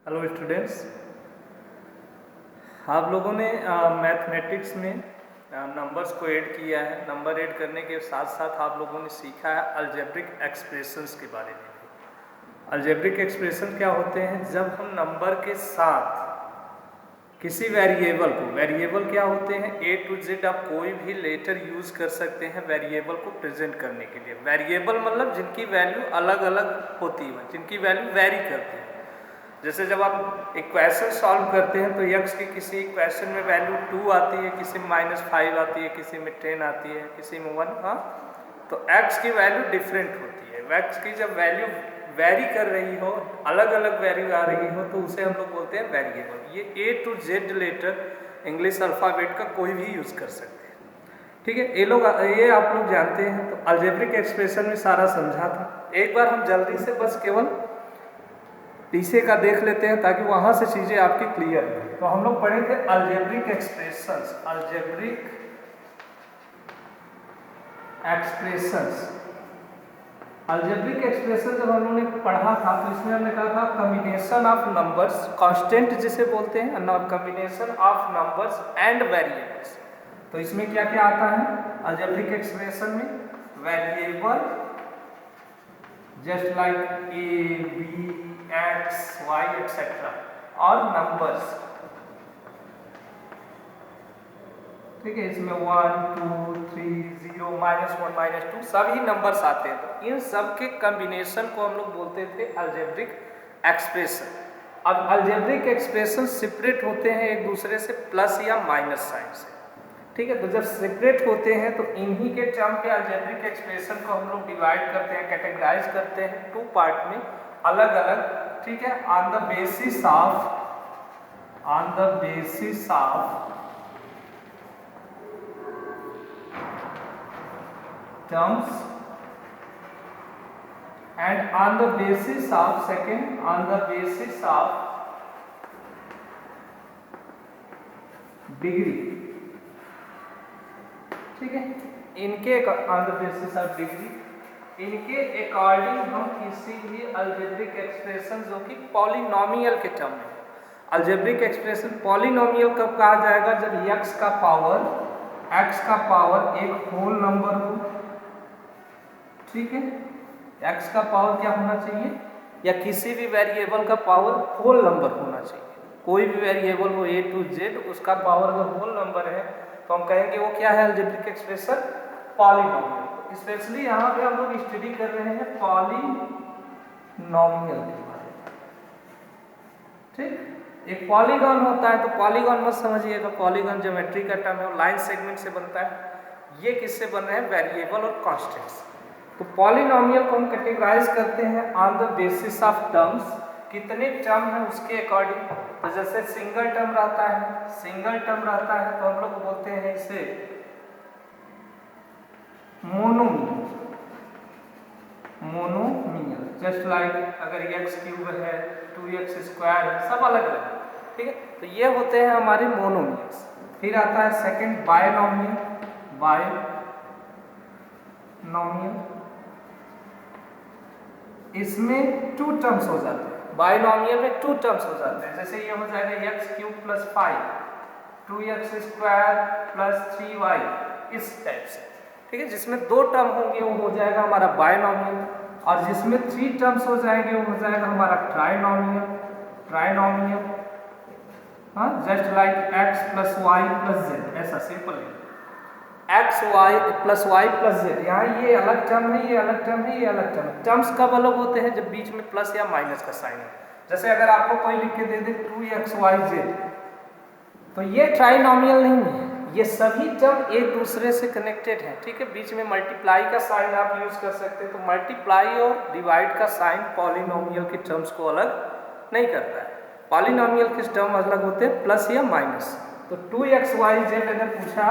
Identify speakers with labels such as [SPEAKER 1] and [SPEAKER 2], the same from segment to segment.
[SPEAKER 1] Hello students, आप लोगों ने मैथमेटिक्स में नंबर्स को ऐड किया है। नंबर ऐड करने के साथ साथ आप लोगों ने सीखा है अलजेब्रिक एक्सप्रेशंस के बारे में भी। अलजेब्रिक एक्सप्रेशन क्या होते हैं? जब हम नंबर के साथ किसी वेरिएबल क्या होते हैं, ए टू जेड आप कोई भी लेटर यूज कर सकते हैं वेरिएबल को प्रेजेंट करने के लिए। वेरिएबल मतलब जिनकी वैल्यू अलग अलग होती है, जिनकी वैल्यू वेरी करती है। जैसे जब आप इक्वेशन सॉल्व करते हैं तो यक्स की किसी इक्वेशन में वैल्यू 2 आती है, किसी में -5 आती है, किसी में 10 आती है, किसी में 1। हाँ, तो एक्स की वैल्यू डिफरेंट होती है। एक्स की जब वैल्यू वेरी कर रही हो, अलग अलग वैल्यू आ रही हो, तो उसे हम लोग बोलते हैं वेरिएबल। ये A to Z letter English alphabet का कोई भी यूज़ कर सकते हैं। ठीक है, ये आप लोग जानते हैं। तो अलजेब्रिक एक्सप्रेशन में सारा समझा था। एक बार हम जल्दी से बस केवल पीछे का देख लेते हैं ताकि वहां से चीजें आपकी क्लियर हो। तो हम लोग पढ़े थे अलजेब्रिक एक्सप्रेशंस। अलजेब्रिक एक्सप्रेशन जब हम लोगों ने पढ़ा था तो इसमें हमने कहा था कॉम्बिनेशन ऑफ नंबर्स, कांस्टेंट जिसे बोलते हैं, combination of numbers and variables. तो इसमें क्या क्या आता है अलजेब्रिक एक्सप्रेशन में? Variable just like A B X Y etcetera, और नंबर्स। ठीक है, इसमें 1 2 3 0 -1 -2 सभी नंबर्स आते हैं। तो इन सब के कॉम्बिनेशन को हम लोग बोलते थे अलजेब्रिक एक्सप्रेशन। अब अलजेब्रिक एक्सप्रेशन सेपरेट होते हैं एक दूसरे से प्लस या माइनस साइन से। ठीक है, तो जब सेपरेट होते हैं तो इन्हीं के टर्म पे अलजेब्रिक एक्सप्रेशन को हम लोग डिवाइड करते हैं, कैटेगराइज करते हैं 2 पार्ट में अलग अलग। ठीक है, on the basis of terms and on the basis of degree. ठीक है, इनके on the basis of degree, इनके अकॉर्डिंग हम किसी भी अलजेब्रिक एक्सप्रेशन जो कि पॉलिनोमियल के टर्म में। अलजेब्रिक एक्सप्रेशन पॉलिनोमियल कब कहा जाएगा? जब x का पावर एक होल नंबर हो। ठीक है, x का पावर क्या होना चाहिए, या किसी भी वेरिएबल का पावर होल नंबर होना चाहिए। कोई भी वेरिएबल हो ए टू जेड, उसका पावर अगर होल नंबर है तो हम कहेंगे वो क्या है अलजेब्रिक एक्सप्रेशन? पॉलिनोमियल। स्पेशली यहाँ पे हम लोग स्टडी कर रहे हैं पॉलिनोमियल के बारे में। ठीक, एक पॉलीगॉन होता है, तो पॉलीगॉन मत समझिएगा, पॉलीगॉन ज्योमेट्री का टर्म है, लाइन सेगमेंट से बनता है। ये किससे बन रहे हैं? वेरिएबल और कांस्टेंट्स। तो पॉलिनोमियल को हम कैटेगराइज करते हैं on the basis of terms, कितने टर्म है उसके अकॉर्डिंग। तो जैसे सिंगल टर्म रहता है तो हम लोग बोलते हैं इसे मोनोमियल। जस्ट लाइक अगर x³ है, 2x² है, सब अलग अलग। ठीक है, तो ये होते हैं हमारे मोनोमियल्स। फिर आता है सेकंड बायनोमियल। इसमें 2 टर्म्स हो जाते हैं। बायनोमियल में 2 टर्म्स हो जाते हैं। जैसे ये हो जाएगा x³ + 5, 2x² + 3y, इस टाइप से। ठीक है, जिसमें 2 टर्म होंगे वो हो जाएगा हमारा बायनोमियल, और जिसमें 3 टर्म्स हो जाएंगे वो हो जाएगा हमारा ट्राइनोमियल। हाँ, just like x + y + z, ऐसा सिंपल है। x y + y + z, यहाँ ये अलग टर्म है, ये अलग टर्म है, ये अलग टर्म है। टर्म्स कब अलग होते हैं? जब बीच में प्लस या माइनस का साइन है। जैसे अगर आपको कोई लिख के दे दे 2xyz, तो ये ट्राइनोमियल नहीं है, ये सभी टर्म एक दूसरे से कनेक्टेड हैं। ठीक है, बीच में मल्टीप्लाई का साइन आप यूज कर सकते हैं। तो मल्टीप्लाई और डिवाइड का साइन पॉलिनोमियल के टर्म्स को अलग नहीं करता है। पॉलिनोमियल के टर्म अलग होते हैं प्लस या माइनस। तो 2xyz अगर पूछा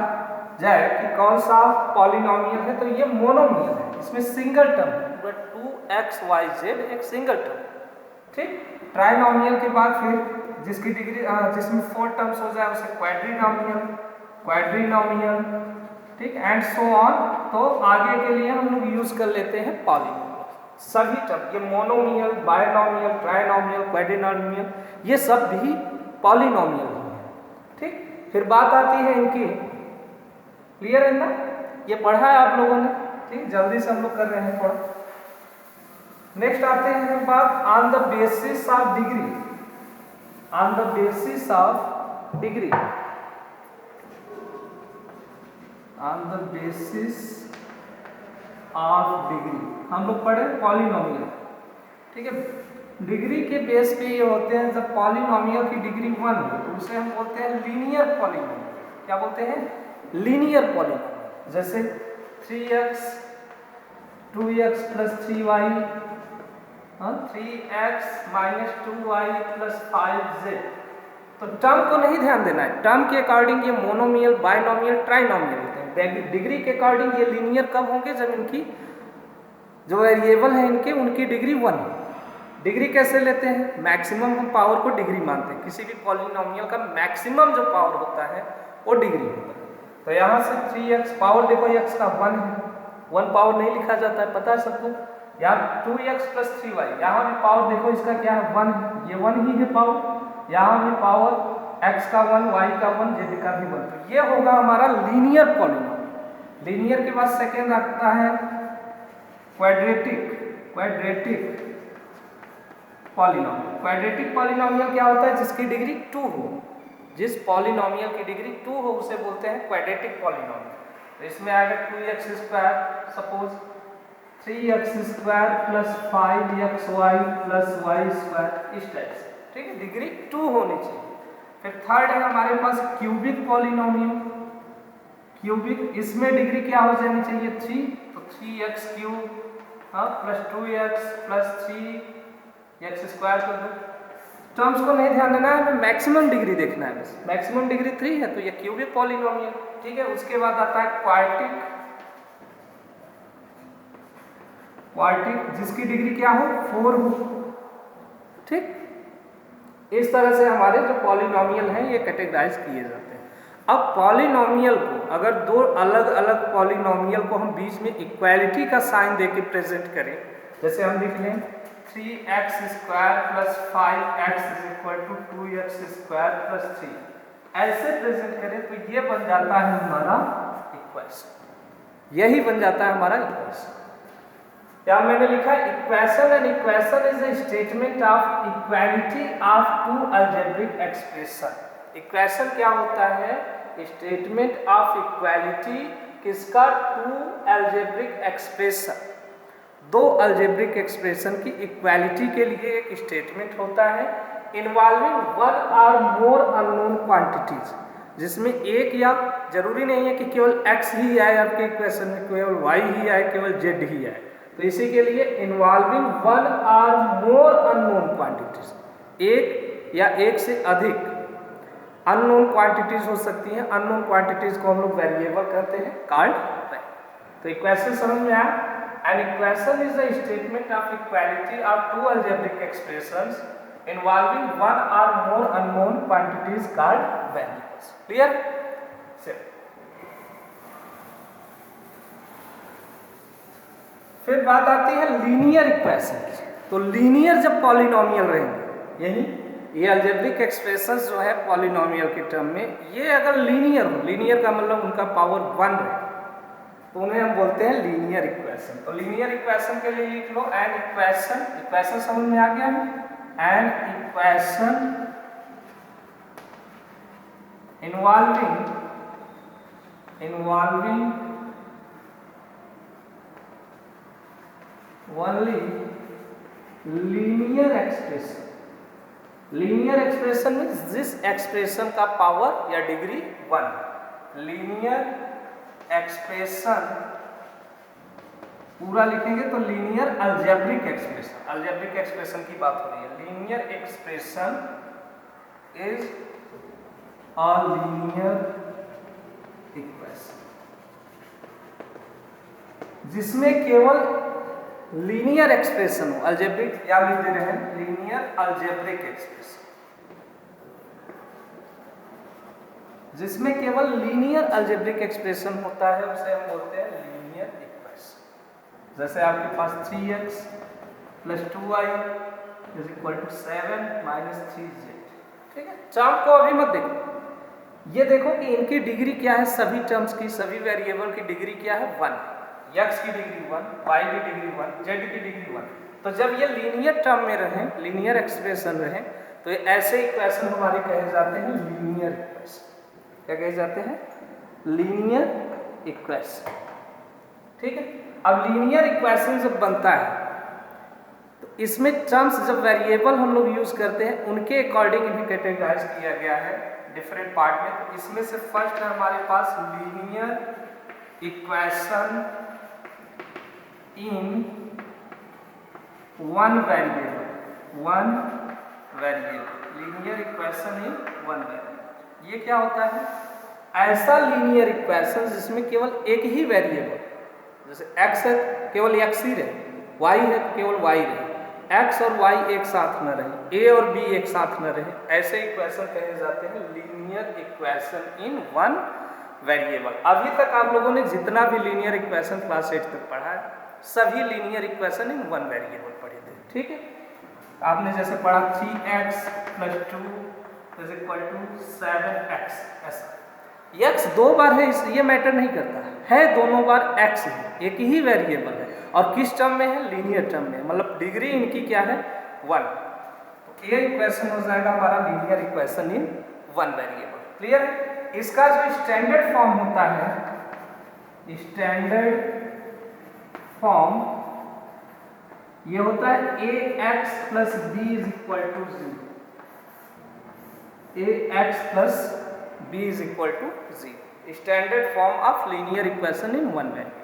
[SPEAKER 1] जाए कि कौन सा पॉलिनोमियल है, तो ये मोनोमियल है, इसमें सिंगल टर्म है। 2xyz एक सिंगल टर्म। ठीक, ट्राइनोमियल के बाद फिर जिसकी डिग्री जिसमें 4 टर्म्स हो जाए उसे क्वाड्रिनोमियल। ठीक, एंड सो ऑन। तो आगे के लिए हम लोग यूज कर लेते हैं पॉलिनोमियल। सभी टर्म, ये मोनोमियल, बायनोमियल, ट्राइनोमियल, क्वाड्रिनोमियल, ये सब भी पॉलिनोमियल ही है। ठीक, फिर बात आती है इनकी, क्लियर है ना, ये पढ़ा है आप लोगों ने, ठीक, जल्दी से हम लोग कर रहे हैं थोड़ा। नेक्स्ट आते हैं बात on the basis of degree, on the basis of degree, on the basis of degree हम लोग पढ़े पॉलिनोमियल, ठीक है। डिग्री के बेस पे ये होते हैं, जब पॉलिनोमियल की डिग्री 1 हो तो उसे हम बोलते हैं लीनियर पॉलिनोमियल। क्या बोलते हैं? Linear polynomial. जैसे 3x 2x plus 3y, 3x minus 2y plus 5z। तो टर्म को नहीं ध्यान देना है, टर्म के अकॉर्डिंग ये मोनोमियल, बायनोमियल, ट्राइनोमियल होते हैं। डिग्री के अकॉर्डिंग ये लीनियर कब होंगे? जब इनकी जो वेरिएबल है इनके, उनकी डिग्री 1 हो। डिग्री कैसे लेते हैं? मैक्सिमम हम पावर को डिग्री मानते हैं, किसी भी पॉलिनोमियल का मैक्सिमम जो पावर होता है वो डिग्री होता है। तो यहाँ से 3x पावर देखो, x का 1 है, 1 पावर नहीं लिखा जाता है, पता है सबको। यहाँ 2x प्लस 3y, यहाँ भी पावर देखो इसका क्या है? 1 है, ये 1 ही है पावर। यहाँ भी पावर x का 1, y का 1, z का भी 1। तो ये होगा हमारा लीनियर पॉलिनोमियल। लीनियर के बाद सेकेंड आता है quadratic, quadratic polynomial. Quadratic polynomial क्या होता है? जिसकी डिग्री 2 हो, जिस पॉलिनोमियल की डिग्री 2 हो उसे बोलते हैं क्वाड्रेटिक पॉलिनोमियल। तो इसमें आएगा 2x square, suppose 3x square plus 5xy plus y square, इस टाइप से, ठीक है। डिग्री 2 होनी चाहिए। फिर थर्ड है हमारे पास क्यूबिक पॉलिनोमियल, क्यूबिक, इसमें डिग्री क्या हो जानी चाहिए? 3, तो 3x cube plus 2x plus 3x square कर दो। टर्म्स को नहीं ध्यान देना है, हमें मैक्सिमम डिग्री देखना है बस। मैक्सिमम डिग्री 3 है तो ये क्यूबिक पॉलिनोमियल, ठीक है। उसके बाद आता है क्वाड्रेटिक, क्वाड्रेटिक जिसकी डिग्री क्या हो? 4 हो, ठीक। इस तरह से हमारे जो पॉलिनोमियल हैं ये कैटेगराइज किए जाते हैं। अब पॉलिनोमियल को, अगर दो अलग अलग पॉलिनोमियल को हम बीच में इक्वालिटी का साइन देके प्रेजेंट करें, जैसे हम लिख लें 3x square plus 5x is equal to 2x square plus 3, ऐसे प्रेजेंट करें तो ये बन जाता है हमारा इक्वेशन, यही बन जाता है हमारा इक्वेशन। या मैंने लिखा equation, and equation is a statement of equality of two algebraic expression. Equation क्या होता है? स्टेटमेंट ऑफ इक्वालिटी किसका? टू अलजेब्रिक एक्सप्रेशन, दो अलजेब्रिक एक्सप्रेशन की इक्वालिटी के लिए एक स्टेटमेंट होता है involving one or more unknown quantities, जिसमें एक, या जरूरी नहीं है कि केवल x ही आए आपके इक्वेशन में, केवल y ही आए, केवल z ही आए। तो इसी के लिए involving one or more unknown quantities, एक या एक से अधिक अननोन क्वांटिटीज हो सकती हैं। अननोन क्वांटिटीज को हम लोग वेरिएबल कहते हैं, कॉल्ड वेरिएबल। तो इक्वेशन समझ में आया? An equation is the statement of equality of two algebraic expressions involving one or more unknown quantities called variables. Clear? फिर बात आती है लीनियर इक्वेशन की। तो लीनियर जब पॉलिनोमियल रहेंगे, यही ये अलजेब्रिक एक्सप्रेशंस जो है पॉलिनोमियल के टर्म में, ये अगर लीनियर हो, लीनियर का मतलब उनका पावर 1 रहे, तो उन्हें हम बोलते हैं लीनियर इक्वेशन। तो लीनियर इक्वेशन के लिए लिख लो एन इक्वेशन, इक्वेशन समझ में आ गया है? An equation involving only linear expression. Linear expression में जिस एक्सप्रेशन का पावर या डिग्री 1, लीनियर एक्सप्रेशन पूरा लिखेंगे तो linear algebraic expression, algebraic expression की बात हो रही है। Linear expression is a linear equation जिसमें केवल लीनियर एक्सप्रेशन हो, अलजेब्रिक, या लिख दे रहे हैं लीनियर अलजेब्रिक एक्सप्रेशन, जिसमें केवल लीनियर अलजेब्रिक एक्सप्रेशन होता है, उसे हम बोलते हैं लीनियर इक्वेशन। जैसे आपके पास 3x plus 2y is equal to 7 minus 3z। ठीक है, टर्म को अभी मत देखो, ये देखो कि इनकी डिग्री क्या है, सभी टर्म्स की, सभी वेरिएबल की डिग्री क्या है, 1। x की डिग्री 1, y की डिग्री 1, z की डिग्री 1। तो जब ये लीनियर टर्म में रहे, लीनियर एक्सप्रेशन रहे, तो ये ऐसे इक्वेशन हमारे कहे जाते हैं लीनियर इक्वेशन। क्या कहे जाते हैं? Linear equation. ठीक है, अब लीनियर इक्वेशन जब बनता है तो इसमें टर्म्स जब वेरिएबल हम लोग यूज करते हैं उनके अकॉर्डिंग इन्हें कैटेगराइज किया गया है डिफरेंट पार्ट में। तो इसमें से फर्स्ट है हमारे पास linear equation in one variable, linear equation in one variable. ये क्या होता है? ऐसा लीनियर इक्वेशन जिसमें केवल एक ही वेरिएबल, जैसे x है केवल x ही रहे, y है तो केवल y रहे, x और y एक साथ न रहे, a और b एक साथ न रहे, ऐसे इक्वेशन कहे जाते हैं linear equation in one variable. अभी तक आप लोगों ने जितना भी लीनियर इक्वेशन क्लास 8 तक पढ़ा है, सभी linear equation in one variable पढ़े थे। ठीक है, आपने जैसे पढ़ा 3x plus 2 is equal to 7x, ऐसा x दो बार है ये मैटर नहीं करता है, दोनों बार x है, एक ही वेरिएबल है, और किस टर्म में है? लीनियर टर्म में, मतलब डिग्री इनकी क्या है? 1। तो ये इक्वेशन हो जाएगा हमारा linear equation in one variable. Clear है? इसका जो स्टैंडर्ड फॉर्म होता है, स्टैंडर्ड फॉर्म ये होता है ax plus b is equal to 0, ax plus b is equal to 0, standard form of linear equation in one variable.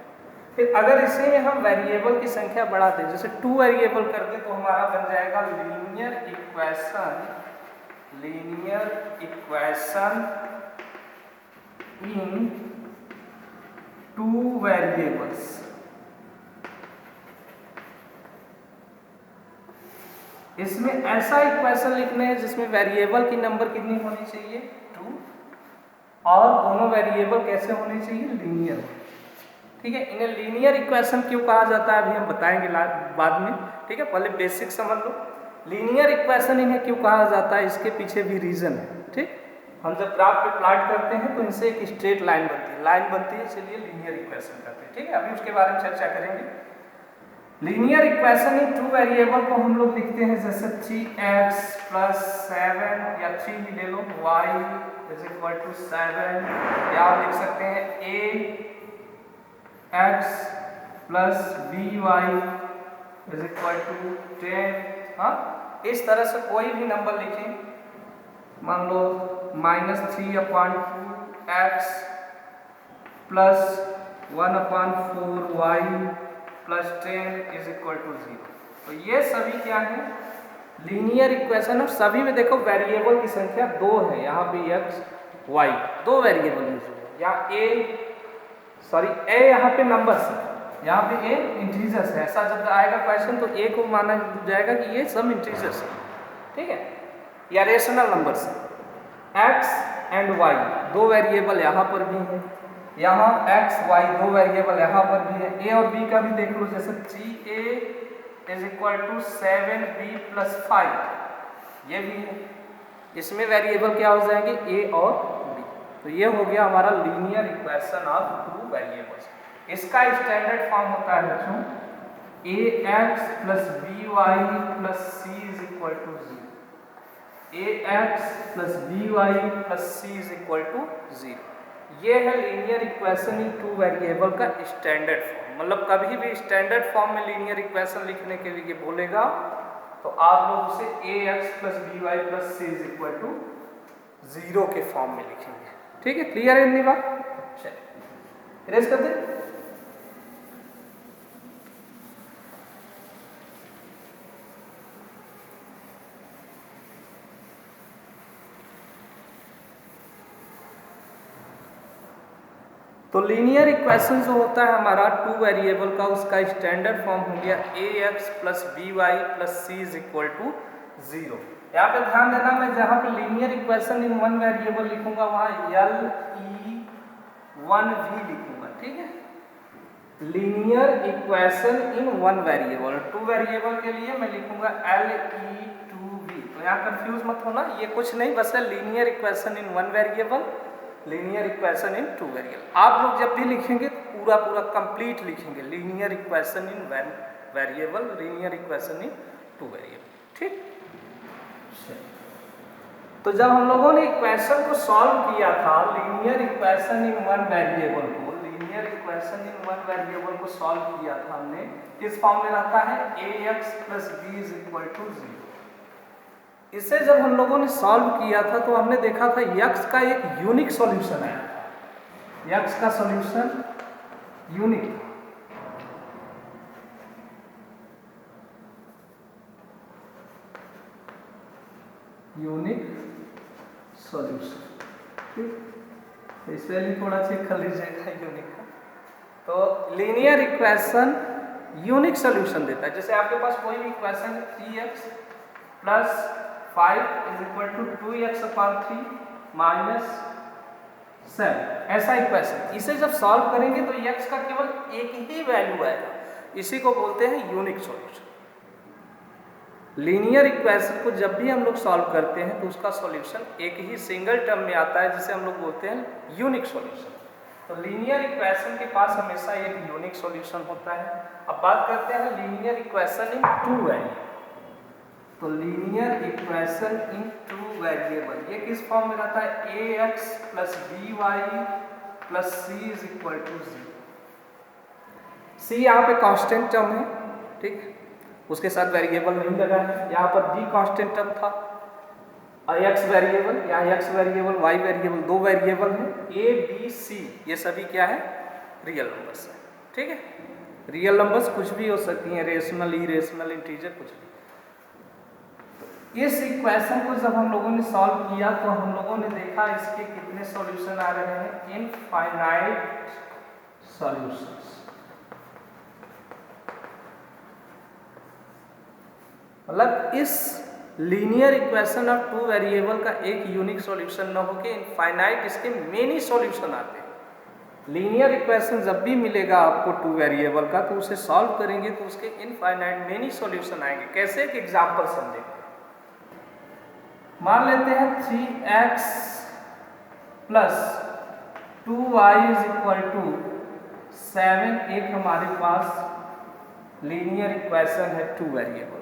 [SPEAKER 1] फिर अगर इसी में हम वेरिएबल की संख्या बढ़ा दें, जैसे 2 वेरिएबल कर दें, तो हमारा बन जाएगा लीनियर इक्वेशन इन 2 वेरिएबल्स। इसमें ऐसा इक्वेशन लिखने हैं जिसमें वेरिएबल की नंबर कितनी होनी चाहिए? 2, और दोनों वेरिएबल कैसे होने चाहिए? लीनियर। ठीक है, इन्हें लीनियर इक्वेशन क्यों कहा जाता है अभी हम बताएंगे बाद में। ठीक है, पहले बेसिक समझ लो, लीनियर इक्वेशन इन्हें क्यों कहा जाता है, इसके पीछे भी रीजन है। ठीक, हम जब ग्राफ पे प्लॉट करते हैं तो इनसे एक स्ट्रेट लाइन बनती है, इसलिए लीनियर इक्वेशन करते हैं। ठीक है, अभी उसके बारे में चर्चा करेंगे। लीनियर इक्वेशन इन 2 वेरिएबल को हम लोग लिखते हैं जैसे 3x प्लस 7, या 3 ही ले लो, y इज इक्वल टू 7, या आप लिख सकते हैं ax plus by is equal to 10। हाँ, इस तरह से कोई भी नंबर लिखें, मान लो -3/2x plus 1/4y plus 10 is equal to 0। तो ये सभी क्या है? Linear equation. और सभी में देखो वेरिएबल की संख्या 2 है, यहाँ पे x y 2 वेरिएबल यूज हुए, यहाँ a यहाँ पे नंबर्स है, यहाँ पे a इंटीजर्स है। ऐसा जब आएगा क्वेश्चन तो a को माना जाएगा कि ये सब इंटीजर्स है। ठीक है, या रेशनल नंबर्स है। x एंड y 2 वेरिएबल यहाँ पर भी है, यहाँ x y 2 वेरिएबल यहाँ पर भी है। a और b का भी देख लो, जैसे 3a is equal to 7b plus 5, ये भी है। इसमें वेरिएबल क्या हो जाएंगे? a और b। तो ये हो गया हमारा लीनियर इक्वेशन ऑफ 2 वेरिएबल्स। इसका स्टैंडर्ड फॉर्म होता है बच्चों ax plus by plus c is equal to 0, ax plus by plus c is equal to 0। ये है लीनियर इक्वेशन इन 2 वेरिएबल का स्टैंडर्ड फॉर्म। मतलब कभी भी स्टैंडर्ड फॉर्म में लीनियर इक्वेशन लिखने के लिए बोलेगा तो आप लोग उसे ax plus by plus c is equal to 0 के फॉर्म में लिखेंगे। ठीक है, क्लियर है इतनी बात? चलिए इरेज कर दे। तो लीनियर इक्वेशन जो होता है हमारा 2 वेरिएबल का, उसका स्टैंडर्ड फॉर्म हो गया ax plus by plus c is equal to 0। यहाँ पे ध्यान देना, मैं जहाँ पे linear equation in one variable लिखूंगा वहाँ LE1 भी लिखूंगा। ठीक है, linear equation in one variable. Two variable के लिए मैं लिखूंगा LE2V। तो यहाँ कंफ्यूज मत होना, ये कुछ नहीं, बस है linear equation in one variable, linear equation in two variable. आप लोग जब भी लिखेंगे पूरा पूरा कंप्लीट लिखेंगे, linear equation in one variable, linear equation in two variable, ठीक। तो जब हम लोगों ने इक्वेशन को सॉल्व किया था, linear equation in one variable को, linear equation in one variable को सॉल्व किया था हमने, किस फॉर्म में रहता है, ax + b = 0। इसे जब हम लोगों ने सॉल्व किया था तो हमने देखा था x का एक यूनिक सॉल्यूशन आया था, x का सॉल्यूशन यूनिक था। यूनिक सॉल्यूशन, ठीक। इसे भी थोड़ा चेक कर लीजिएगा यूनिक का। तो लीनियर इक्वेशन यूनिक सॉल्यूशन देता है। जैसे आपके पास कोई भी इक्वेशन है 3x + 5 = 2x/3 - 7, ऐसा इक्वेशन, इसे जब सॉल्व करेंगे तो x का केवल एक ही वैल्यू आएगा, इसी को बोलते हैं यूनिक सॉल्यूशन। लीनियर इक्वेशन को जब भी हम लोग सॉल्व करते हैं तो उसका सॉल्यूशन एक ही सिंगल टर्म में आता है, जिसे हम लोग बोलते हैं यूनिक सॉल्यूशन। तो लीनियर इक्वेशन के पास हमेशा एक यूनिक सॉल्यूशन होता है। अब बात करते हैं linear equation in two variable. तो linear equation in two variable ये किस फॉर्म में रहता है, ax + by + c = 0। c यहाँ पे कांस्टेंट टर्म है, ठीक, उसके साथ वेरिएबल नहीं लगा है। यहाँ पर b कांस्टेंट टर्म था, x वेरिएबल, यहाँ x वेरिएबल, y वेरिएबल, दो वेरिएबल हैं, a b c, ये सभी क्या है, रियल नंबर्स है, ठीक है। रियल नंबर्स कुछ भी हो सकती हैं, रेशनल, इरेशनल, इंटीजर, कुछ भी। तो इस इक्वेशन को जब हम लोगों ने सॉल्व किया तो हम लोगों ने देखा इसके कितने सॉल्यूशन आ रहे हैं, इनफाइनाइट सॉल्यूशंस। मतलब इस linear equation of two variable का एक यूनिक सॉल्यूशन न होके इनफाइनाइट इसके मेनी सॉल्यूशन आते हैं। लीनियर इक्वेशन जब भी मिलेगा आपको टू वेरिएबल का तो उसे सॉल्व करेंगे तो उसके इनफाइनाइट मेनी सॉल्यूशन आएंगे। कैसे, एक एग्जांपल समझेंगे। मान लेते हैं 3x + 2y = 7, एक हमारे पास लीनियर इक्वेशन है टू वेरिएबल,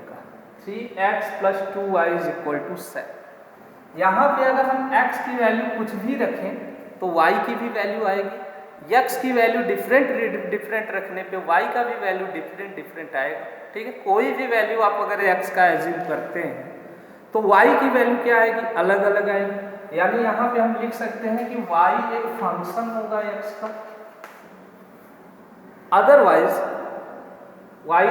[SPEAKER 1] 3x + 2y = 7। यहाँ पे अगर हम x की वैल्यू कुछ भी रखें तो y की भी वैल्यू आएगी, x की वैल्यू डिफरेंट रखने पे y का भी वैल्यू डिफरेंट आएगा, ठीक है। कोई भी वैल्यू आप अगर x का एज्यूम करते हैं तो y की वैल्यू क्या आएगी, अलग अलग आएगी। यानी यहाँ पे हम लिख सकते हैं कि y एक फंक्शन होगा x का, अदरवाइज y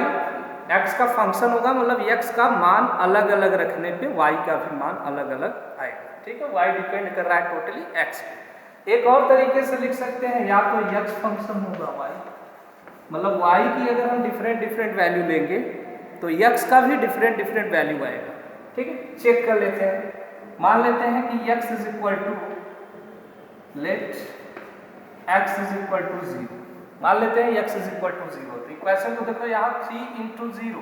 [SPEAKER 1] x का फंक्शन होगा, मतलब x का मान अलग अलग रखने पे y का भी मान अलग अलग आएगा, ठीक है। y डिपेंड कर रहा है टोटली x पे। एक और तरीके से लिख सकते हैं, या तो x फंक्शन होगा y, मतलब y की अगर हम डिफरेंट वैल्यू लेंगे तो x का भी डिफरेंट वैल्यू आएगा, ठीक है। चेक कर लेते हैं। मान लेते हैं कि x = 0, मान लेते हैं x = 0। तो इक्वेशन को देखो, यहाँ 3 × 0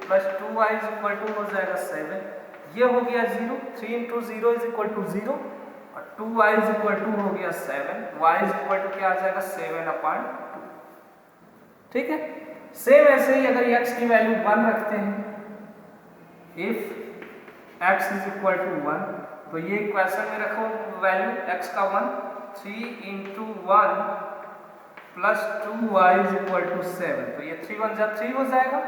[SPEAKER 1] + 2y = हो जाएगा 7, ये हो गया 0। 3 × 0 = 0 और 2y = हो गया 7, y = क्या आ जाएगा, 7/2, ठीक है। सेम ऐसे ही अगर x की वैल्यू 1 रखते हैं, इफ x = 1, तो ये इक्वेशन में रखो वैल्यू x का 1, 3 × 1 + 2y = 7, तो ये 3 × 1 3 हो जाएगा,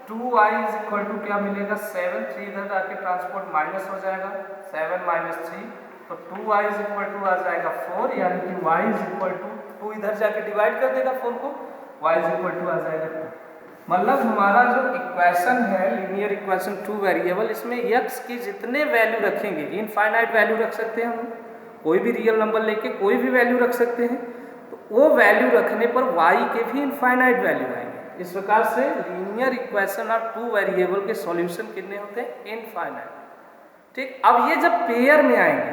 [SPEAKER 1] 2y = क्या मिलेगा, 7, 3 इधर आके ट्रांसपोर्ट माइनस हो जाएगा, 7 - 3, तो 2y = आ जाएगा 4, यानी कि y = 2 इधर जाके डिवाइड कर देगा 4 को, y = आ जाएगा 2। मतलब हमारा जो इक्वेशन है लीनियर इक्वेशन टू वेरिएबल, इसमें x की जितने वैल्यू रखेंगे, इनफाइनाइट वैल्यू रख सकते हैं हम, कोई भी रियल नंबर लेके कोई भी वैल्यू रख सकते हैं, तो वो वैल्यू रखने पर y के भी इनफाइनाइट वैल्यू आएंगे। इस प्रकार से linear equation of to variable के सॉल्यूशन कितने होते हैं, इनफाइनाइट, ठीक। अब ये जब पेयर में आएंगे,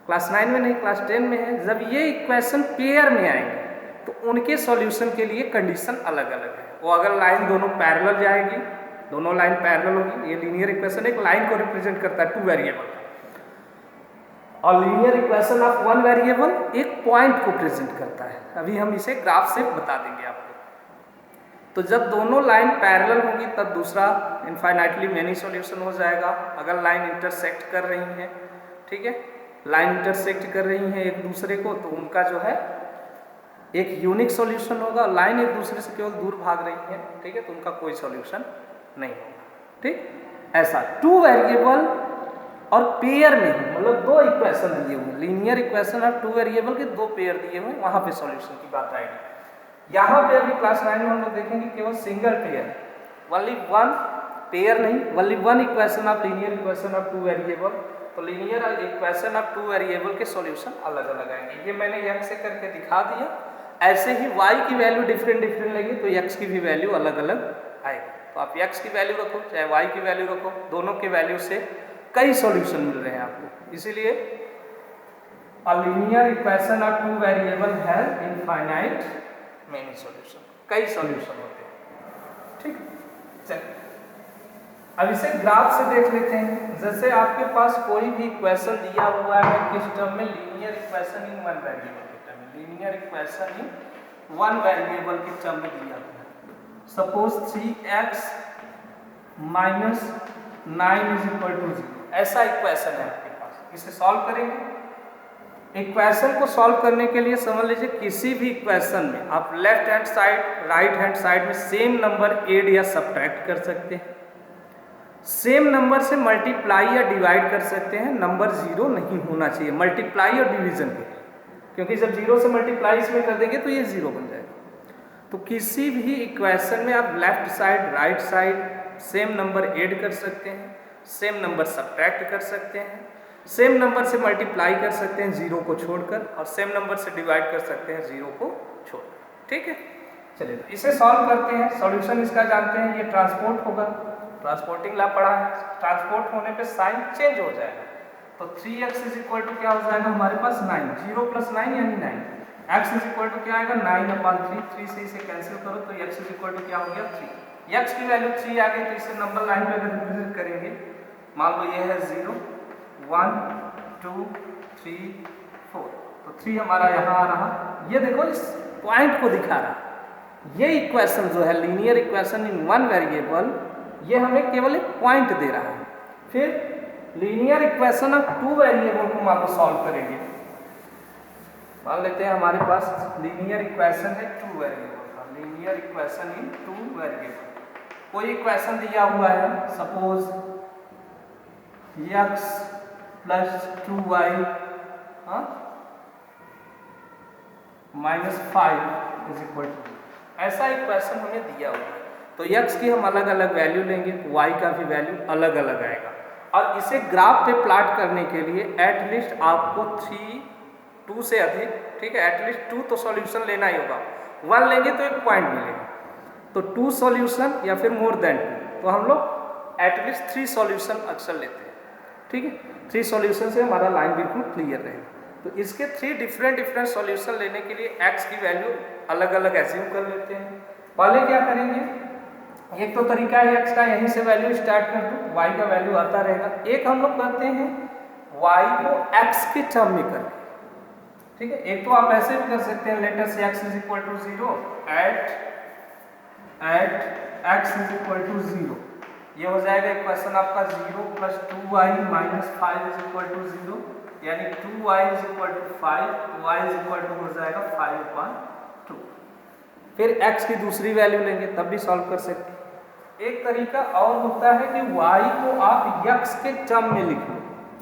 [SPEAKER 1] क्लास 9 में नहीं क्लास 10 में है, जब ये इक्वेशन पेयर में आएंगे तो उनके सॉल्यूशन के लिए कंडीशन अलग अलग है। वो अगर लाइन दोनों पैरेलल जाएगी, दोनों लाइन पैरेलल होगी, ये लीनियर इक्वेशन एक लाइन को रिप्रेजेंट करता है 2 वेरिएबल का, और लीनियर इक्वेशन ऑफ 1 वेरिएबल एक पॉइंट को प्रेजेंट करता है। अभी हम इसे ग्राफ से बता देंगे आपको। तो जब दोनों लाइन पैरेलल होगी तब दूसरा इनफाइनाइटली मेनी सॉल्यूशन हो जाएगा। अगर लाइन इंटरसेक्ट कर रही है, ठीक है, लाइन इंटरसेक्ट कर रही है एक दूसरे को, तो उनका जो है एक यूनिक सॉल्यूशन होगा। लाइन एक दूसरे से केवल दूर भाग रही है, ठीक है, तो उनका कोई सॉल्यूशन नहीं होगा। ठीक, ऐसा 2 वेरिएबल और पेयर में ही, मतलब 2 इक्वेशन दिए हुए, लीनियर इक्वेशन और 2 वेरिएबल के 2 पेयर दिए हुए, वहां पे सॉल्यूशन की बात आएगी। यहाँ पे अभी क्लास 9 में हम लोग देखेंगे केवल सिंगल पेयर, ओनली 1 पेयर नहीं, only 1 equation of linear equation of 2 variable. तो लीनियर इक्वेशन ऑफ 2 वेरिएबल के सॉल्यूशन अलग अलग आएंगे। ये मैंने x से करके दिखा दिया। ऐसे ही y की वैल्यू डिफरेंट लेंगे तो x की भी वैल्यू अलग अलग आएगी। तो आप x की वैल्यू रखो चाहे y की वैल्यू रखो, दोनों के वैल्यू से कई सॉल्यूशन मिल रहे हैं आपको। इसीलिए a linear equation of 2 variable has infinite many solution, कई सॉल्यूशन होते हैं। ठीक, चलिए अब इसे ग्राफ से देख लेते हैं। जैसे आपके पास कोई भी इक्वेशन दिया हुआ है किस टर्म में, लीनियर इक्वेशन इन 1 वेरिएबल के टर्म में, लीनियर इक्वेशन इन 1 वेरिएबल के टर्म में दिया हुआ है। Suppose 3x minus 9 is equal to 0, ऐसा इक्वेशन है आपके पास। इसे सॉल्व करेंगे। इक्वेशन को सॉल्व करने के लिए समझ लीजिए किसी भी इक्वेशन में आप left hand side right hand side में सेम नंबर ऐड या सब्ट्रैक्ट कर सकते हैं, सेम नंबर से मल्टीप्लाई या डिवाइड कर सकते हैं। नंबर 0 नहीं होना चाहिए मल्टीप्लाई और डिवीजन के लिए, क्योंकि जब 0 से मल्टीप्लाई इसमें कर देंगे तो ये 0 बन जाएगा। तो किसी भी इक्वेशन में आप left side right side same number add कर सकते हैं, सेम नंबर सब्ट्रैक्ट कर सकते हैं, सेम नंबर से मल्टीप्लाई कर सकते हैं 0 को छोड़कर, और सेम नंबर से डिवाइड कर सकते हैं 0 को छोड़कर। ठीक है, चलिए तो इसे सॉल्व करते हैं। सॉल्यूशन इसका जानते हैं, ये ट्रांसपोर्ट होगा, ट्रांसपोर्टिंग ला पड़ा है। ट्रांसपोर्ट होने पे साइन चेंज हो जाएगा, तो 3x इज इक्वल टू क्या हो जाएगा हमारे पास 9, 0 प्लस 9 यानी 9, x इज इक्वल टू क्या आएगा 9/3, 3 से इसे कैंसिल करो तो x इज इक्वल टू क्या हो गया 3। x की वैल्यू 3 आ गई, तो इसे नंबर लाइन पे अगर रिप्रेजेंट करेंगे, मान लो ये है 0 1 2 3 4, तो 3 हमारा यहाँ आ रहा। ये देखो इस पॉइंट को दिखा रहा। ये इक्वेशन जो है लीनियर इक्वेशन इन 1 वेरिएबल, ये हमें केवल एक पॉइंट दे रहा है। फिर लीनियर इक्वेशन ऑफ 2 वेरिएबल को मान लो सॉल्व करेंगे। मान लेते हैं हमारे पास लीनियर इक्वेशन है 2 वेरिएबल का, लीनियर इक्वेशन इन 2 वेरिएबल। कोई इक्वेशन दिया हुआ है, suppose x plus 2y minus 5 is equal to, ऐसा इक्वेशन हमें दिया हुआ है। तो x की हम अलग अलग वैल्यू लेंगे, y का भी वैल्यू अलग अलग आएगा। और इसे ग्राफ पे प्लॉट करने के लिए एटलीस्ट आपको 2 से अधिक, ठीक है, एटलीस्ट 2 तो सॉल्यूशन लेना ही होगा। 1 लेंगे तो एक पॉइंट मिलेगा, तो 2 सॉल्यूशन या फिर मोर देन 2, तो हम लोग एटलीस्ट 3 सॉल्यूशन अक्सर लेते हैं। ठीक है, 3 सॉल्यूशन से हमारा लाइन बिल्कुल क्लियर रहेगा। तो इसके 3 डिफरेंट सॉल्यूशन लेने के लिए x की वैल्यू अलग अलग एज्यूम कर लेते हैं। पहले क्या करेंगे, एक तो तरीका है x का, यहीं से वैल्यू स्टार्ट कर दो, y का वैल्यू आता रहेगा। एक हम लोग करते हैं y को x के टर्म में करके, ठीक है। एक तो आप ऐसे भी कर सकते हैं, let us x is equal to 0 at x is equal to 0, ये हो जाएगा इक्वेशन आपका 0 plus 2y minus 5 is equal to 0, यानी 2y is equal to 5, y is equal to हो जाएगा 5/2। फिर x की दूसरी वैल्यू लेंगे, तब भी सॉल्व कर सकते हैं। एक तरीका और होता है कि y को आप x के टर्म में लिख लो,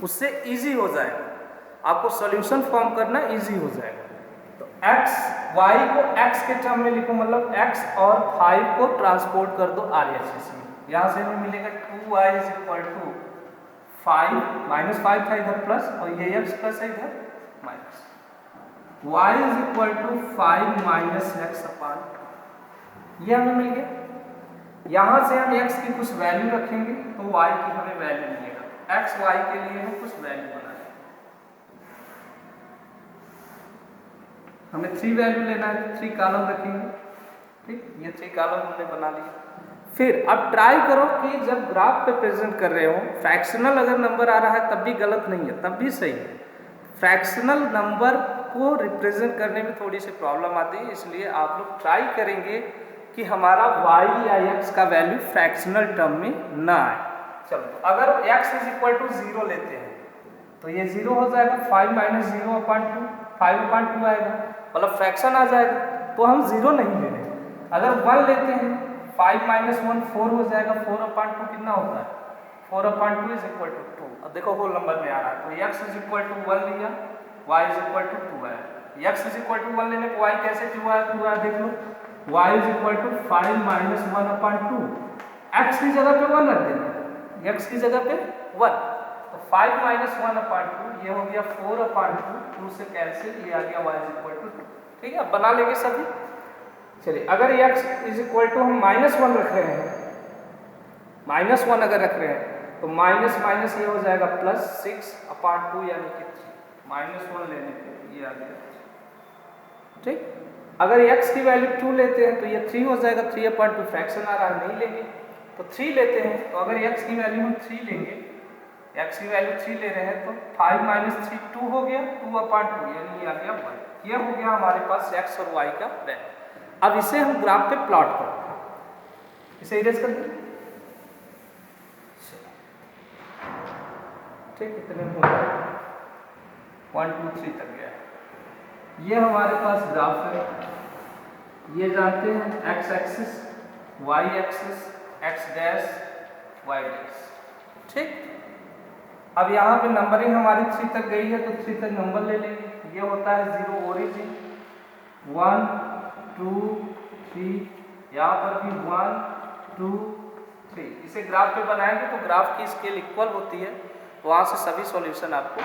[SPEAKER 1] उससे इजी हो जाएगा, आपको सॉल्यूशन फॉर्म करना इजी हो जाएगा। तो y को x के टर्म में लिखो, मतलब x और 5 को ट्रांसपोर्ट कर दो RHS में। यहाँ से हमें मिलेगा 2y is equal to 5, minus 5 था इधर प्लस, और ये x प्लस है इधर minus, y is equal to 5 minus x अपान, ये हमें मिल गया। यहाँ से हम x की कुछ वैल्यू रखेंगे तो y की हमें वैल्यू मिलेगा। x y के लिए हम कुछ वैल्यू बनाएंगे, हमें 3 वैल्यू लेना है, 3 कॉलम रखेंगे। ठीक, ये 3 कॉलम हमने बना लिया। फिर अब ट्राई करो कि जब ग्राफ पे प्रेजेंट कर रहे हो, फ्रैक्शनल अगर नंबर आ रहा है तब भी गलत नहीं है, तब भी सही है। फ्रैक्शनल नंबर को रिप्रेजेंट करने में थोड़ी सी प्रॉब्लम आती है, इसलिए आप लोग ट्राई करेंगे कि हमारा y या x का वैल्यू फ्रैक्शनल टर्म में ना आए। चलो, अगर x इज इक्वल टू 0 लेते हैं तो ये 0 हो जाएगा, 5 माइनस 0/2, 5/2 आएगा, मतलब फ्रैक्शन आ जाएगा। तो हम 0 नहीं ले रहे। अगर 1 लेते हैं, 5 माइनस 1 4 हो जाएगा, 4/2 कितना होता है, 4/2 इज इक्वल टू 2। अब देखो होल नंबर में आ रहा है, तो x इज इक्वल टू 1 लिया, y इज इक्वल टू 2 आया। x इज इक्वल टू 1 लेने पर y कैसे 2 आया, देख लो, y is equal to 5 minus 1/2, x की जगह पे 1 रख देना, x की जगह पे 1, तो 5 माइनस 1/2 ये हो गया 4/2, 2 से कैंसिल, ये आ गया y इज इक्वल टू 2। ठीक है, अब बना लेंगे सभी। चलिए, अगर x इज इक्वल टू हम -1 रख रहे हैं, -1 अगर रख रहे हैं तो माइनस माइनस ये हो जाएगा प्लस 6/2 यानी कि 3, -1 लेने पे ये आ गया। ठीक, अगर x की वैल्यू 2 लेते हैं तो ये 3 हो जाएगा, 3/2 फ्रैक्शन आ रहा है, नहीं लेंगे तो 3 लेते हैं। तो अगर x की वैल्यू हम 3 लेंगे, x की वैल्यू 3 ले रहे हैं तो 5 माइनस 3 2 हो गया, 2/2 यानी ये आ गया 1। ये हो गया हमारे पास x और y का वैल्यू। अब इसे हम ग्राफ पे प्लॉट करते हैं, इसे इरेज कर दें। ठीक, इतने हो गए, 1 2 3 तक गया। ये हमारे पास ग्राफ है, ये जानते हैं x axis, y axis, x dash, y dash. ठीक, अब यहाँ पे नंबरिंग हमारी 3 तक गई है तो 3 तक नंबर ले लेंगे। ये होता है 0 ओरिजिन, 1 2 3, यहाँ पर भी 1 2 3। इसे ग्राफ पे बनाएंगे तो ग्राफ की स्केल इक्वल होती है, तो वहाँ से सभी सॉल्यूशन आपको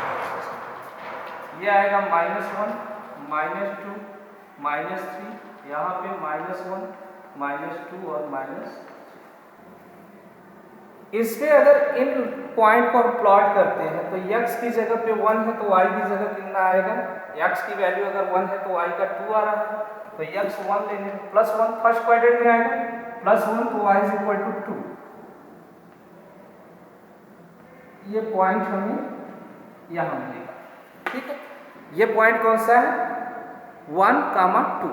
[SPEAKER 1] ये आएगा -1 -2 -3, यहाँ पे -1 -2 और -3। इस पे अगर इन पॉइंट को हम प्लॉट करते हैं तो x की जगह पे 1 है तो y की जगह कितना आएगा, x की वैल्यू अगर 1 है तो y का 2 आ रहा है, तो x 1 लेने +1 फर्स्ट क्वाड्रेंट में आएगा, +1 तो y इज इक्वल टू 2। ये पॉइंट हमें यहाँ मिलेगा। ठीक है, ये पॉइंट कौन सा है, 1, 2।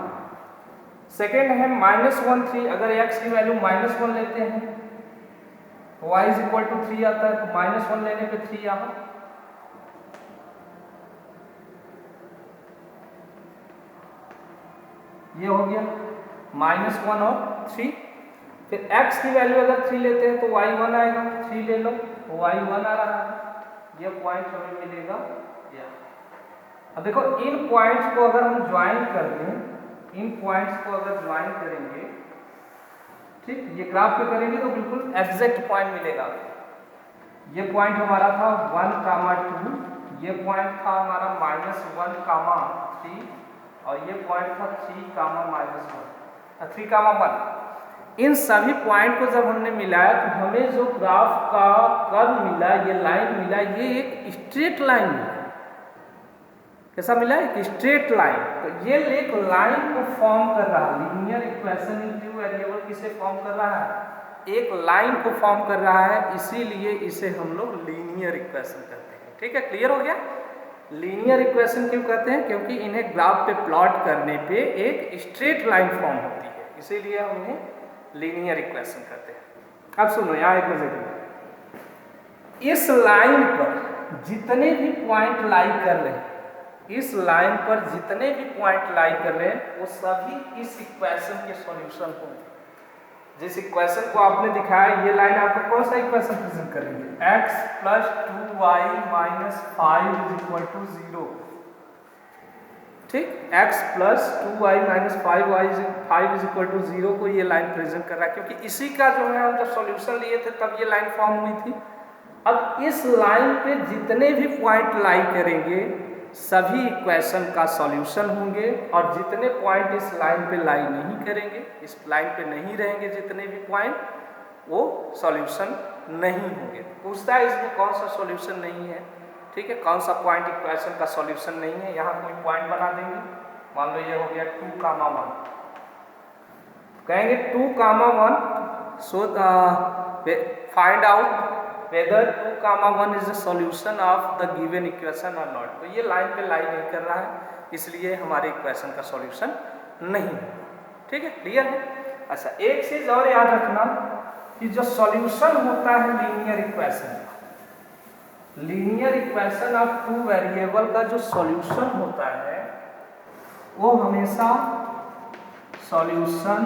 [SPEAKER 1] सेकेंड है -1 3, अगर x की वैल्यू -1 लेते हैं तो y इज इक्वल टू 3 आता है, तो -1 लेने पे 3 यहाँ, ये हो गया -1 और 3। फिर x की वैल्यू अगर 3 लेते हैं तो y 1 आएगा, 3 ले लो तो y 1 आ रहा है, ये पॉइंट हमें मिलेगा यहाँ। अब देखो, इन पॉइंट्स को अगर हम ज्वाइन कर दें, इन पॉइंट्स को अगर ज्वाइन करेंगे, ठीक, ये ग्राफ पे करेंगे तो बिल्कुल एग्जैक्ट पॉइंट मिलेगा। ये पॉइंट हमारा था 1, 2, ये पॉइंट था हमारा -1, 3, और ये पॉइंट था 3, -1। इन सभी पॉइंट को जब हमने मिलाया तो हमें जो ग्राफ का कर्व मिला, ये लाइन मिला, ये एक स्ट्रेट लाइन मिला। कैसा मिला, एक स्ट्रेट लाइन। तो ये एक लाइन को फॉर्म कर रहा है, linear equation in two variable किसे फॉर्म कर रहा है, एक लाइन को फॉर्म कर रहा है, इसीलिए इसे हम लोग लीनियर इक्वेशन कहते हैं। ठीक है, क्लियर हो गया। लीनियर इक्वेशन क्यों कहते हैं, क्योंकि इन्हें ग्राफ पे प्लॉट करने पे एक स्ट्रेट लाइन फॉर्म होती है, इसीलिए हम इन्हें लीनियर इक्वेशन कहते हैं। अब सुनो, यहाँ एक मजे, इस लाइन पर जितने भी पॉइंट लाई कर रहे हैं, इस लाइन पर जितने भी पॉइंट लाई कर रहे हैं वो सभी इस इक्वेशन के सॉल्यूशन होंगे। जिस इक्वेशन को आपने दिखाया, ये लाइन आपको कौन सा इक्वेशन प्रेजेंट कर रही है, x + 2y - 5 = 0। ठीक, x + 2y - 5 = 0 को ये लाइन प्रेजेंट कर रहा है, क्योंकि इसी का जो है हम जब सॉल्यूशन लिए थे तब ये लाइन फॉर्म हुई थी। अब इस लाइन पे जितने भी पॉइंट लाई करेंगे सभी इक्वेशन का सॉल्यूशन होंगे, और जितने पॉइंट इस लाइन पे लाई नहीं करेंगे, इस लाइन पे नहीं रहेंगे जितने भी पॉइंट, वो सॉल्यूशन नहीं होंगे। पूछता है इसमें कौन सा सॉल्यूशन नहीं है, ठीक है, कौन सा पॉइंट इक्वेशन का सॉल्यूशन नहीं है। यहाँ कोई पॉइंट बना देंगे, मान लो ये हो गया 2,1, कहेंगे 2,1, so find out whether 2,1 is the solution of the given equation और नॉट। तो ये लाइन पे लाइन नहीं कर रहा है, इसलिए हमारे इक्वेशन का सॉल्यूशन नहीं है। ठीक है, क्लियर है। अच्छा, एक चीज और याद रखना कि जो सॉल्यूशन होता है linear equation, linear equation of two variable का जो सॉल्यूशन होता है वो हमेशा solution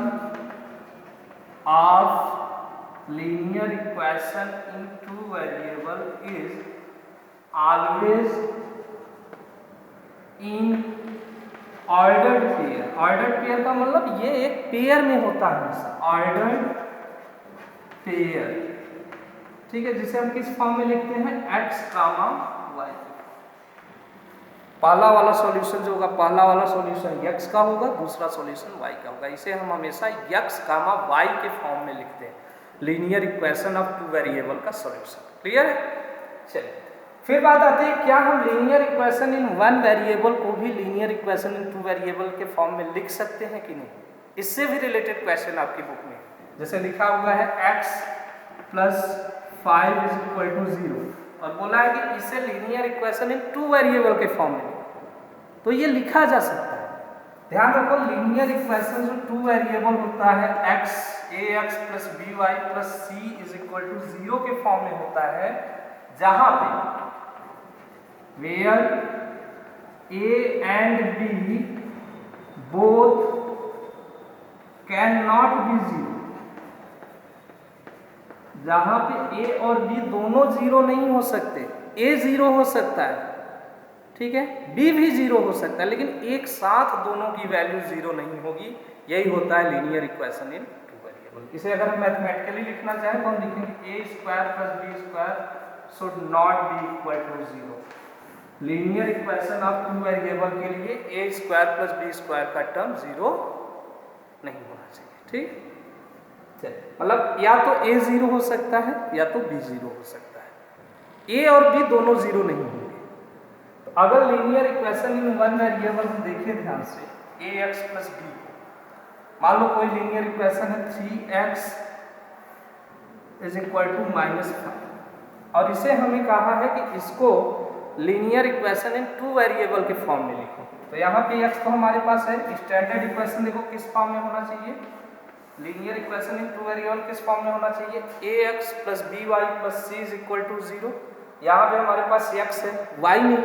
[SPEAKER 1] of linear equation in two variable is always in ordered pair. Ordered pair का मतलब ये एक पेयर में होता है हमेशा, ऑर्डर्ड पेयर। ठीक है, जिसे हम किस फॉर्म में लिखते हैं, x, y। पहला वाला सॉल्यूशन जो होगा, पहला वाला सॉल्यूशन x का होगा, दूसरा सॉल्यूशन y का होगा। इसे हम हमेशा x, y के फॉर्म में लिखते हैं, linear equation of two variable का सॉल्यूशन। क्लियर है। चलिए फिर बात आती है, क्या हम linear equation in one variable को भी linear equation in two variable के फॉर्म में लिख सकते हैं कि नहीं। इससे भी रिलेटेड क्वेश्चन आपकी बुक में जैसे लिखा हुआ है x + 5 = 0 और बोला है कि इसे linear equation in two variable के फॉर्म में, तो ये लिखा जा सकता है। ध्यान रखो, लीनियर इक्वेशन जो टू वेरिएबल होता है ax + by + c = 0 के फॉर्म में होता है, जहां पे where a and b both cannot be 0, जहां पे a और b दोनों 0 नहीं हो सकते। a 0 हो सकता है, ठीक है, b भी 0 हो सकता है, लेकिन एक साथ दोनों की वैल्यू 0 नहीं होगी। यही होता है linear equation in two variable. इसे अगर हम मैथमेटिकली लिखना चाहें तो हम लिखेंगे a² + b² should not be equal to 0। Linear equation of to variable के लिए a² + b² का टर्म 0 नहीं होना चाहिए। ठीक, मतलब या तो a 0 हो सकता है या तो b 0 हो सकता है, a और b दोनों 0 नहीं होंगे। तो अगर linear equation in one variable हम देखें ध्यान से, ax + b को, मान लो कोई लीनियर इक्वेशन है 3x = -5 और इसे हमें कहा है कि इसको linear equation in two variable के फॉर्म में लिखो। तो यहाँ पे x तो हमारे पास है, स्टैंडर्ड इक्वेशन देखो किस फॉर्म में होना चाहिए, linear equation in two variable किस फॉर्म में होना चाहिए, ax + by + c = 0। यहाँ पे हमारे पास x है, y नहीं,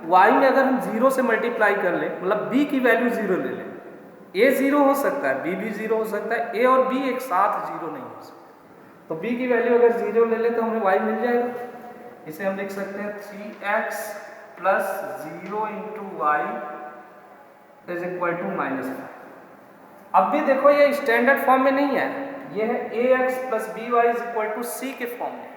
[SPEAKER 1] y में अगर हम 0 से मल्टीप्लाई कर ले, मतलब b की वैल्यू 0 ले लें, a 0 हो सकता है, b भी 0 हो सकता है, a और b एक साथ 0 नहीं हो सकता। तो b की वैल्यू अगर 0 ले लें तो हमें y मिल जाएगा। इसे हम लिख सकते हैं 3x + 0 × y = -5। अब भी देखो ये स्टैंडर्ड फॉर्म में नहीं है, ये है ax + by = c के फॉर्म में।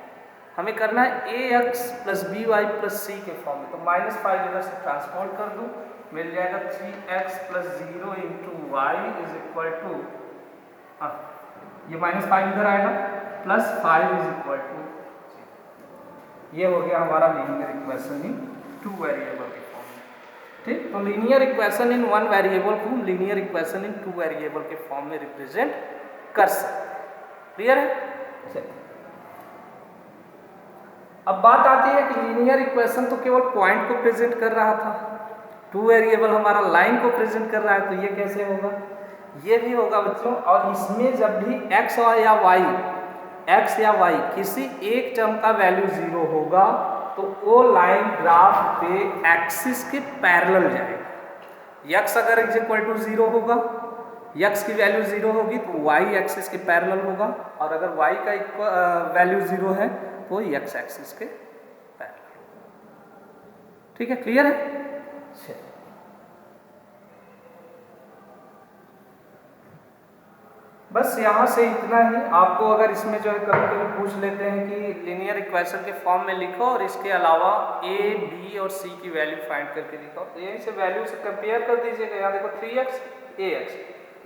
[SPEAKER 1] हमें करना है ax + by + c के फॉर्म में। तो -5 इधर से ट्रांसपोर्ट कर दूं, मिल जाएगा 3x + 0 × y = ये -5 इधर आएगा, +5 = ये हो गया हमारा linear equation in two variable के फॉर्म में। ठीक, तो linear equation in one variable को हम linear equation in two variable के फॉर्म में रिप्रेजेंट कर सकते हैं। क्लियर है। चलिए अब बात आती है कि लीनियर इक्वेशन तो केवल पॉइंट को प्रेजेंट कर रहा था, टू वेरिएबल हमारा लाइन को प्रेजेंट कर रहा है, तो ये कैसे होगा, ये भी होगा बच्चों। और इसमें जब भी x या y किसी एक टर्म का वैल्यू 0 होगा तो वो लाइन ग्राफ पे एक्सिस के पैरेलल जाएगा। x अगर = 0 होगा, x की वैल्यू 0 होगी तो y एक्सिस के पैरेलल होगा, और अगर y का वैल्यू 0 है तो x एक्सिस के पैरेलल। ठीक है, क्लियर है। बस यहाँ से इतना ही। आपको अगर इसमें जो है कभी कभी पूछ लेते हैं कि लीनियर इक्वेशन के फॉर्म में लिखो और इसके अलावा a, b और c की वैल्यू फाइंड करके लिखो, तो यहीं से वैल्यू से कंपेयर कर दीजिएगा। यहाँ देखो 3x ax,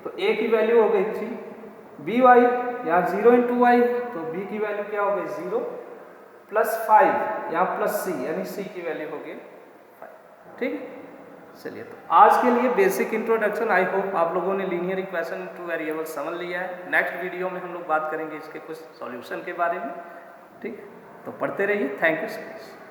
[SPEAKER 1] तो a की वैल्यू हो गई 3, by यहाँ 0 × y, तो b की वैल्यू क्या हो गई 0, +5 यहाँ +c यानी c की वैल्यू हो गई 5। ठीक, चलिए, तो आज के लिए बेसिक इंट्रोडक्शन, आई होप आप लोगों ने लीनियर इक्वेशन टू वेरिएबल समझ लिया है। नेक्स्ट वीडियो में हम लोग बात करेंगे इसके कुछ सॉल्यूशन के बारे में। ठीक है, तो पढ़ते रहिए। Thank you so much.